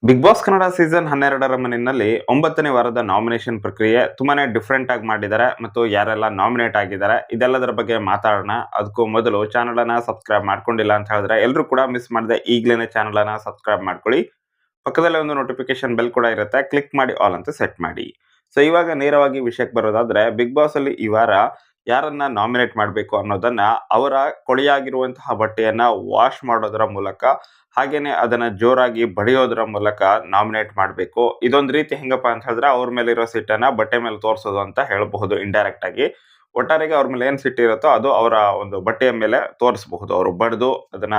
Big boss Kannada season 12ರ ಮನೆಯಲ್ಲಿ 9ನೇ ವಾರದ nomination ಪ್ರಕ್ರಿಯೆ ತುಂಬಾನೇ ಡಿಫ್ರೆಂಟ್ ಆಗಿ ಮಾಡಿದ್ದಾರೆ ಮತ್ತು ಯಾರೆಲ್ಲ ನಾಮಿನೇಟ್ ಆಗಿದ್ದಾರೆ ಇದೆಲ್ಲದರ ಬಗ್ಗೆ ಮಾತಾಡೋಣ. ಅದಕ್ಕೂ ಮೊದಲು ಚಾನಲ್ ಅನ್ನ ಸಬ್ಸ್ಕ್ರೈಬ್ ಮಾಡ್ಕೊಂಡಿಲ್ಲ ಅಂತ ಹೇಳಿದ್ರೆ ಎಲ್ಲರೂ ಕೂಡ ಮಿಸ್ ಮಾಡದೆ ಈಗಲೇ ಚಾನಲ್ ಅನ್ನ ಸಬ್ಸ್ಕ್ರೈಬ್ ಮಾಡ್ಕೊಳ್ಳಿ. ಪಕ್ಕದಲ್ಲೇ ಒಂದು ನೋಟಿಫಿಕೇಶನ್ ಬೆಲ್ ಕೂಡ ಇರುತ್ತೆ, ಕ್ಲಿಕ್ ಮಾಡಿ ಆಲ್ ಅಂತ ಸೆಟ್ ಮಾಡಿ. ಸೊ ಇವಾಗ ನೇರವಾಗಿ ವಿಷಯಕ್ಕೆ ಬರೋದಾದ್ರೆ, ಬಿಗ್ ಬಾಸ್ ಅಲ್ಲಿ ಈ ವಾರ ಯಾರನ್ನ ನಾಮಿನೇಟ್ ಮಾಡಬೇಕು ಅನ್ನೋದನ್ನ ಅವರ ಕೊಳೆಯಾಗಿರುವಂತಹ ಬಟ್ಟೆಯನ್ನ ವಾಶ್ ಮಾಡೋದರ ಮೂಲಕ ಹಾಗೇನೆ ಅದನ್ನ ಜೋರಾಗಿ ಬಡಿಯೋದ್ರ ಮೂಲಕ ನಾಮಿನೇಟ್ ಮಾಡಬೇಕು. ಇದೊಂದು ರೀತಿ ಹೆಂಗಪ್ಪ ಅಂತ ಹೇಳಿದ್ರೆ ಅವ್ರ ಮೇಲೆ ಇರೋ ಸಿಟ್ಟನ್ನ ಬಟ್ಟೆ ಮೇಲೆ ತೋರಿಸೋದು ಅಂತ ಹೇಳಬಹುದು ಇಂಡೈರೆಕ್ಟ್ ಆಗಿ. ಒಟ್ಟಾರೆಗೆ ಅವ್ರ ಮೇಲೆ ಏನ್ ಸಿಟ್ಟಿರುತ್ತೋ ಅದು ಅವರ ಒಂದು ಬಟ್ಟೆಯ ಮೇಲೆ ತೋರಿಸಬಹುದು. ಅವರು ಬಡ್ದು ಅದನ್ನ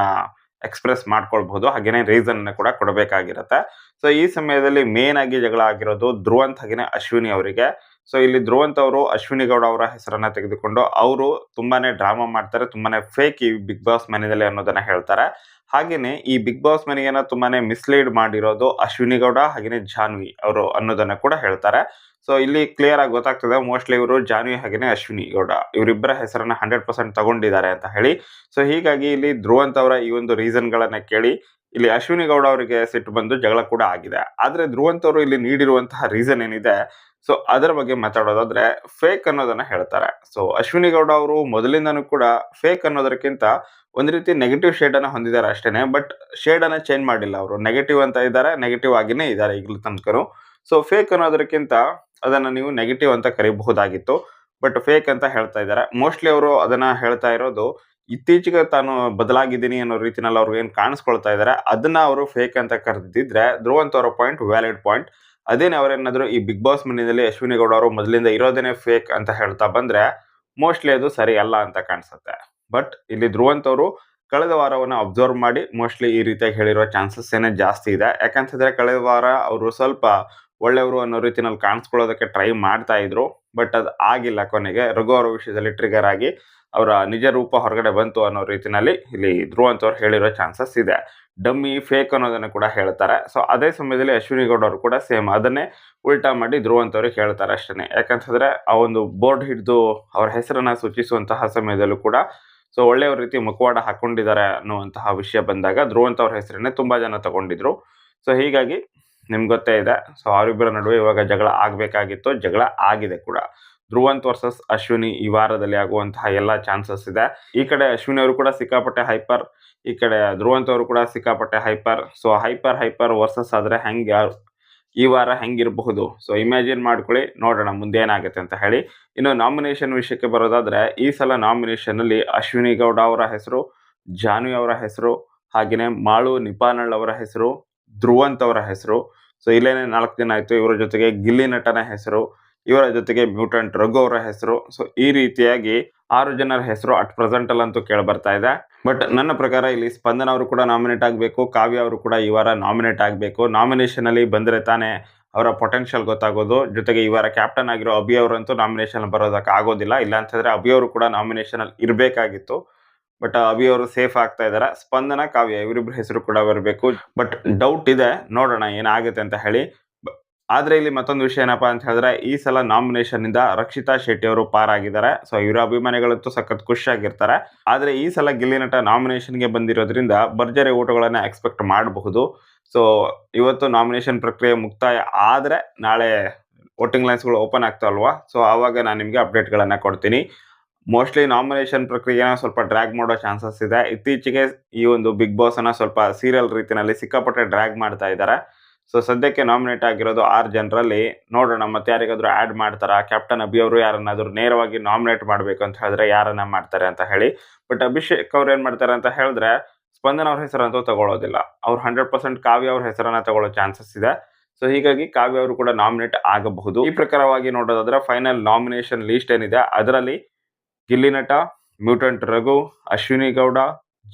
ಎಕ್ಸ್‌ಪ್ರೆಸ್ ಮಾಡ್ಕೊಳ್ಬಹುದು. ಹಾಗೇನೆ ರೀಸನ್ ಕೂಡ ಕೊಡಬೇಕಾಗಿರುತ್ತೆ. ಸೊ ಈ ಸಮಯದಲ್ಲಿ ಮೇನ್ ಆಗಿ ಜಗಳ ಆಗಿರೋದು ಧ್ರುವಂತ್ ಹಾಗೇನೆ ಅಶ್ವಿನಿ ಅವರಿಗೆ. ಸೊ ಇಲ್ಲಿ ಧ್ರುವಂತ್ ಅವರು ಅಶ್ವಿನಿ ಗೌಡ ಅವರ ಹೆಸರನ್ನ ತೆಗೆದುಕೊಂಡು ಅವರು ತುಂಬಾನೇ ಡ್ರಾಮಾ ಮಾಡ್ತಾರೆ, ತುಂಬಾನೇ ಫೇಕ್ ಈ ಬಿಗ್ ಬಾಸ್ ಮನೆಯಲ್ಲಿ ಅನ್ನೋದನ್ನ ಹೇಳ್ತಾರೆ. ಹಾಗೇನೆ ಈ ಬಿಗ್ ಬಾಸ್ ಮನೆಯನ್ನ ತುಂಬಾನೇ ಮಿಸ್‌ಲೀಡ್ ಮಾಡಿರೋದು ಅಶ್ವಿನಿ ಗೌಡ ಹಾಗೇನೆ ಜಾನ್ವಿ ಅವರು ಅನ್ನೋದನ್ನ ಕೂಡ ಹೇಳ್ತಾರೆ. ಸೊ ಇಲ್ಲಿ ಕ್ಲಿಯರ್ ಆಗಿ ಗೊತ್ತಾಗ್ತದೆ ಮೋಸ್ಟ್ಲಿ ಇವರು ಜಾನ್ವಿ ಹಾಗೇನೆ ಅಶ್ವಿನಿ ಗೌಡ ಇವರಿಬ್ಬರ ಹೆಸರನ್ನ 100% ತಗೊಂಡಿದ್ದಾರೆ ಅಂತ ಹೇಳಿ. ಸೊ ಹೀಗಾಗಿ ಇಲ್ಲಿ ಧ್ರುವಂತ್ ಅವರ ಈ ಒಂದು ರೀಸನ್ ಗಳನ್ನ ಕೇಳಿ ಇಲ್ಲಿ ಅಶ್ವಿನಿ ಗೌಡ ಅವರಿಗೆ ಸಿಟ್ಟು ಬಂದು ಜಗಳ ಕೂಡ ಆಗಿದೆ. ಆದ್ರೆ ಧ್ರುವಂತ್ ಅವರು ಇಲ್ಲಿ ನೀಡಿರುವಂತಹ ರೀಸನ್ ಏನಿದೆ, ಸೊ ಅದರ ಬಗ್ಗೆ ಮಾತಾಡೋದಾದ್ರೆ ಫೇಕ್ ಅನ್ನೋದನ್ನ ಹೇಳ್ತಾರೆ. ಸೊ ಅಶ್ವಿನಿ ಗೌಡ ಅವರು ಮೊದಲಿಂದನೂ ಕೂಡ ಫೇಕ್ ಅನ್ನೋದಕ್ಕಿಂತ ಒಂದ್ ರೀತಿ ನೆಗೆಟಿವ್ ಶೇಡ್ ಅನ್ನ ಹೊಂದಿದ್ದಾರೆ ಅಷ್ಟೇನೆ. ಬಟ್ ಶೇಡ್ ಅನ್ನ ಚೇಂಜ್ ಮಾಡಿಲ್ಲ ಅವರು. ನೆಗೆಟಿವ್ ಅಂತ ಇದ್ದಾರೆ, ನೆಗೆಟಿವ್ ಆಗಿನೇ ಇದ್ದಾರೆ ಈಗಲೂ ತನಕನು. ಸೊ ಫೇಕ್ ಅನ್ನೋದಕ್ಕಿಂತ ಅದನ್ನ ನೀವು ನೆಗೆಟಿವ್ ಅಂತ ಕರೀಬಹುದಾಗಿತ್ತು. ಬಟ್ ಫೇಕ್ ಅಂತ ಹೇಳ್ತಾ ಇದ್ದಾರೆ. ಮೋಸ್ಟ್ಲಿ ಅವರು ಅದನ್ನ ಹೇಳ್ತಾ ಇರೋದು ಇತ್ತೀಚೆಗೆ ತಾನು ಬದಲಾಗಿದ್ದೀನಿ ಅನ್ನೋ ರೀತಿನಲ್ಲಿ ಅವ್ರಿಗೆ ಏನ್ ಕಾಣಿಸ್ಕೊಳ್ತಾ ಇದ್ದಾರೆ ಅದನ್ನ ಅವರು ಫೇಕ್ ಅಂತ ಕರೆದಿದ್ರೆ ಧ್ರುವಂತ್ ಅವರ ಪಾಯಿಂಟ್ ವ್ಯಾಲಿಡ್ ಪಾಯಿಂಟ್. ಅದೇನೆ ಅವರೇನಾದ್ರು ಈ ಬಿಗ್ ಬಾಸ್ ಮನೆಯಲ್ಲಿ ಅಶ್ವಿನಿ ಗೌಡ ಅವರು ಮೊದಲಿಂದ ಇರೋದೇನೆ ಫೇಕ್ ಅಂತ ಹೇಳ್ತಾ ಬಂದ್ರೆ ಮೋಸ್ಟ್ಲಿ ಅದು ಸರಿ ಅಲ್ಲ ಅಂತ ಕಾಣಿಸುತ್ತೆ. ಬಟ್ ಇಲ್ಲಿ ಧ್ರುವಂತ್ ಅವರು ಕಳೆದ ವಾರವನ್ನ ಅಬ್ಸರ್ವ್ ಮಾಡಿ ಮೋಸ್ಟ್ಲಿ ಈ ರೀತಿಯಾಗಿ ಹೇಳಿರೋ ಚಾನ್ಸಸ್ ಏನೇ ಜಾಸ್ತಿ ಇದೆ. ಯಾಕಂತಂದ್ರೆ ಕಳೆದ ವಾರ ಅವರು ಸ್ವಲ್ಪ ಒಳ್ಳೆಯವರು ಅನ್ನೋ ರೀತಿನಲ್ಲಿ ಕಾಣಿಸ್ಕೊಳ್ಳೋದಕ್ಕೆ ಟ್ರೈ ಮಾಡ್ತಾ ಇದ್ರು. ಬಟ್ ಅದು ಆಗಿಲ್ಲ. ಕೊನೆಗೆ ರಘು ಅವರ ವಿಷಯದಲ್ಲಿ ಟ್ರಿಗರ್ ಆಗಿ ಅವರ ನಿಜ ರೂಪ ಹೊರಗಡೆ ಬಂತು ಅನ್ನೋ ರೀತಿನಲ್ಲಿ ಇಲ್ಲಿ ಧ್ರುವಂತ್ ಅವ್ರು ಹೇಳಿರೋ ಚಾನ್ಸಸ್ ಇದೆ. ಡಮ್ಮಿ ಫೇಕ್ ಅನ್ನೋದನ್ನ ಕೂಡ ಹೇಳ್ತಾರೆ. ಸೊ ಅದೇ ಸಮಯದಲ್ಲಿ ಅಶ್ವಿನಿ ಗೌಡ ಅವರು ಕೂಡ ಸೇಮ್ ಅದನ್ನೇ ಉಲ್ಟಾ ಮಾಡಿ ಧ್ರುವಂತ್ ಅವ್ರಿಗೆ ಹೇಳ್ತಾರೆ ಅಷ್ಟೇನೆ. ಯಾಕಂತಂದ್ರೆ ಆ ಒಂದು ಬೋರ್ಡ್ ಹಿಡಿದು ಅವ್ರ ಹೆಸರನ್ನ ಸೂಚಿಸುವಂತಹ ಸಮಯದಲ್ಲೂ ಕೂಡ ಸೊ ಒಳ್ಳೆಯ ರೀತಿ ಮುಖವಾಡ ಹಾಕೊಂಡಿದ್ದಾರೆ ಅನ್ನುವಂತಹ ವಿಷಯ ಬಂದಾಗ ಧ್ರುವಂತ್ ಅವ್ರ ಹೆಸರನ್ನೇ ತುಂಬಾ ಜನ ತಗೊಂಡಿದ್ರು. ಸೊ ಹೀಗಾಗಿ ನಿಮ್ಗೆ ಗೊತ್ತೇ ಇದೆ. ಸೊ ಅವರಿಬ್ಬರ ನಡುವೆ ಇವಾಗ ಜಗಳ ಆಗ್ಬೇಕಾಗಿತ್ತು, ಜಗಳ ಆಗಿದೆ ಕೂಡ. ಧ್ರುವಂತ್ ವರ್ಸಸ್ ಅಶ್ವಿನಿ ಈ ವಾರದಲ್ಲಿ ಆಗುವಂತಹ ಎಲ್ಲಾ ಚಾನ್ಸಸ್ ಇದೆ. ಈ ಕಡೆ ಅಶ್ವಿನಿ ಅವರು ಕೂಡ ಸಿಕ್ಕಾಪಟ್ಟೆ ಹೈಪರ್, ಈ ಕಡೆ ಧ್ರುವಂತ್ ಅವರು ಕೂಡ ಸಿಕ್ಕಾಪಟ್ಟೆ ಹೈಪರ್. ಸೊ ಹೈಪರ್ ವರ್ಸಸ್ ಆದ್ರೆ ಈ ವಾರ ಹೆಂಗಿರಬಹುದು? ಸೊ ಇಮ್ಯಾಜಿನ್ ಮಾಡ್ಕೊಳ್ಳಿ, ನೋಡೋಣ ಮುಂದೆ ಏನಾಗುತ್ತೆ ಅಂತ ಹೇಳಿ. ಇನ್ನು ನಾಮಿನೇಷನ್ ವಿಷಯಕ್ಕೆ ಬರೋದಾದ್ರೆ ಈ ಸಲ ನಾಮಿನೇಷನ್ ಅಲ್ಲಿ ಅಶ್ವಿನಿ ಗೌಡ ಅವರ ಹೆಸರು, ಜಾನ್ವಿ ಅವರ ಹೆಸರು, ಹಾಗೇನೆ ಮಾಳು ನಿಪಾನಳ್ ಅವರ ಹೆಸರು, ಧ್ರುವಂತ್ ಅವರ ಹೆಸರು. ಸೊ ಇಲ್ಲೇನೆ 4 ಜನ ಆಯ್ತು. ಇವರ ಜೊತೆಗೆ ಗಿಲ್ಲಿ ನಟನ ಹೆಸರು, ಇವರ ಜೊತೆಗೆ ಮ್ಯೂಟೆಂಟ್ ರಘು ಅವರ ಹೆಸರು. ಸೊ ಈ ರೀತಿಯಾಗಿ 6 ಜನರ ಹೆಸರು ಅಟ್ ಪ್ರೆಸೆಂಟ್ ಅಲ್ಲಂತೂ ಕೇಳಿ ಬರ್ತಾ ಇದೆ. ಬಟ್ ನನ್ನ ಪ್ರಕಾರ ಇಲ್ಲಿ ಸ್ಪಂದನ ಅವರು ಕೂಡ ನಾಮಿನೇಟ್ ಆಗಬೇಕು, ಕಾವ್ಯ ಅವರು ಕೂಡ ಈ ವಾರ ನಾಮಿನೇಟ್ ಆಗಬೇಕು. ನಾಮಿನೇಷನ್ ಅಲ್ಲಿ ಬಂದ್ರೆ ತಾನೇ ಅವರ ಪೊಟೆನ್ಷಿಯಲ್ ಗೊತ್ತಾಗೋದು. ಜೊತೆಗೆ ಈ ವಾರ ಕ್ಯಾಪ್ಟನ್ ಆಗಿರೋ ಅಭಿ ಅವರಂತೂ ನಾಮಿನೇಷನ್ ಬರೋದಕ್ಕೆ ಆಗೋದಿಲ್ಲ. ಇಲ್ಲ ಅಂತಂದ್ರೆ ಅಭಿ ಅವರು ಕೂಡ ನಾಮಿನೇಷನ್ ಅಲ್ಲಿ ಇರಬೇಕಾಗಿತ್ತು. ಬಟ್ ಅಭಿ ಅವರು ಸೇಫ್ ಆಗ್ತಾ ಇದ್ದಾರೆ. ಸ್ಪಂದನ, ಕಾವ್ಯ ಇವರಿಬ್ಬರ ಹೆಸರು ಕೂಡ ಬರಬೇಕು. ಬಟ್ ಡೌಟ್ ಇದೆ, ನೋಡೋಣ ಏನಾಗುತ್ತೆ ಅಂತ ಹೇಳಿ. ಆದ್ರೆ ಇಲ್ಲಿ ಮತ್ತೊಂದು ವಿಷಯ ಏನಪ್ಪಾ ಅಂತ ಹೇಳಿದ್ರೆ ಈ ಸಲ ನಾಮಿನೇಷನ್ ಇಂದ ರಕ್ಷಿತಾ ಶೆಟ್ಟಿ ಅವರು ಪಾರಾಗಿದ್ದಾರೆ. ಸೊ ಇವರ ಅಭಿಮಾನಿಗಳಂತೂ ಸಖತ್ ಖುಷಿಯಾಗಿರ್ತಾರೆ. ಆದ್ರೆ ಈ ಸಲ ಗಿಲ್ಲಿ ನಟ ನಾಮಿನೇಷನ್ಗೆ ಬಂದಿರೋದ್ರಿಂದ ಭರ್ಜರಿ ಓಟುಗಳನ್ನ ಎಕ್ಸ್ಪೆಕ್ಟ್ ಮಾಡಬಹುದು. ಸೊ ಇವತ್ತು ನಾಮಿನೇಷನ್ ಪ್ರಕ್ರಿಯೆ ಮುಕ್ತಾಯ ಆದ್ರೆ ನಾಳೆ ವೋಟಿಂಗ್ ಲೈನ್ಸ್ಗಳು ಓಪನ್ ಆಗ್ತಾವಲ್ವಾ, ಸೊ ಆವಾಗ ನಾನು ನಿಮಗೆ ಅಪ್ಡೇಟ್ಗಳನ್ನ ಕೊಡ್ತೀನಿ. ಮೋಸ್ಟ್ಲಿ ನಾಮಿನೇಷನ್ ಪ್ರಕ್ರಿಯೆನ ಸ್ವಲ್ಪ ಡ್ರ್ಯಾಗ್ ಮಾಡೋ ಚಾನ್ಸಸ್ ಇದೆ. ಇತ್ತೀಚೆಗೆ ಈ ಒಂದು ಬಿಗ್ ಬಾಸ್ ಅನ್ನ ಸ್ವಲ್ಪ ಸೀರಿಯಲ್ ರೀತಿನಲ್ಲಿ ಸಿಕ್ಕಾಪಟ್ಟೆ ಡ್ರ್ಯಾಗ್ ಮಾಡ್ತಾ ಇದ್ದಾರೆ. ಸೊ ಸದ್ಯಕ್ಕೆ ನಾಮಿನೇಟ್ ಆಗಿರೋದು 6 ಜನರಲ್ಲಿ. ನೋಡೋಣ ಮತ್ತೆ ಯಾರಿಗಾದ್ರೂ ಆಡ್ ಮಾಡ್ತಾರಾ, ಕ್ಯಾಪ್ಟನ್ ಅಭಿ ಅವರು ಯಾರನ್ನಾದ್ರೂ ನೇರವಾಗಿ ನಾಮಿನೇಟ್ ಮಾಡಬೇಕು ಅಂತ ಹೇಳಿದ್ರೆ ಯಾರನ್ನ ಮಾಡ್ತಾರೆ ಅಂತ ಹೇಳಿ. ಬಟ್ ಅಭಿಷೇಕ್ ಅವ್ರು ಏನ್ ಮಾಡ್ತಾರೆ ಅಂತ ಹೇಳಿದ್ರೆ ಸ್ಪಂದನ ಅವ್ರ ಹೆಸರಂತೂ ತಗೊಳ್ಳೋದಿಲ್ಲ. ಅವ್ರು 100% ಕಾವ್ಯ ಅವ್ರ ಹೆಸರನ್ನ ತಗೊಳ್ಳೋ ಚಾನ್ಸಸ್ ಇದೆ. ಸೊ ಹೀಗಾಗಿ ಕಾವ್ಯ ಅವರು ಕೂಡ ನಾಮಿನೇಟ್ ಆಗಬಹುದು. ಈ ಪ್ರಕಾರವಾಗಿ ನೋಡೋದಾದ್ರೆ ಫೈನಲ್ ನಾಮಿನೇಷನ್ ಲೀಸ್ಟ್ ಏನಿದೆ ಅದರಲ್ಲಿ ಗಿಲ್ಲಿ ನಟ, ಮ್ಯೂಟೆಂಟ್ ರಘು, ಅಶ್ವಿನಿ ಗೌಡ,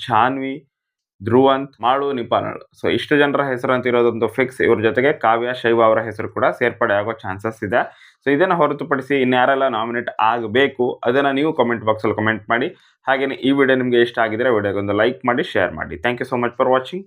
ಜಾನ್ವಿ, ಧ್ರುವಂತ್, ಮಾಳು ನಿಪಾನಳ್. ಸೊ ಇಷ್ಟು ಜನರ ಹೆಸರು ಅಂತ ಇರೋದೊಂದು ಫಿಕ್ಸ್. ಇವ್ರ ಜೊತೆಗೆ ಕಾವ್ಯ, ಶೈವ ಅವರ ಹೆಸರು ಕೂಡ ಸೇರ್ಪಡೆ ಆಗೋ ಚಾನ್ಸಸ್ ಇದೆ. ಸೊ ಇದನ್ನ ಹೊರತುಪಡಿಸಿ ಇನ್ಯಾರೆಲ್ಲ ನಾಮಿನೇಟ್ ಆಗಬೇಕು ಅದನ್ನ ನೀವು ಕಾಮೆಂಟ್ ಬಾಕ್ಸ್ ಅಲ್ಲಿ ಕಮೆಂಟ್ ಮಾಡಿ. ಹಾಗೇನೆ ಈ ವಿಡಿಯೋ ನಿಮಗೆ ಇಷ್ಟ ಆಗಿದ್ರೆ ವಿಡಿಯೋಗೊಂದು ಲೈಕ್ ಮಾಡಿ, ಶೇರ್ ಮಾಡಿ. Thank you so much for watching.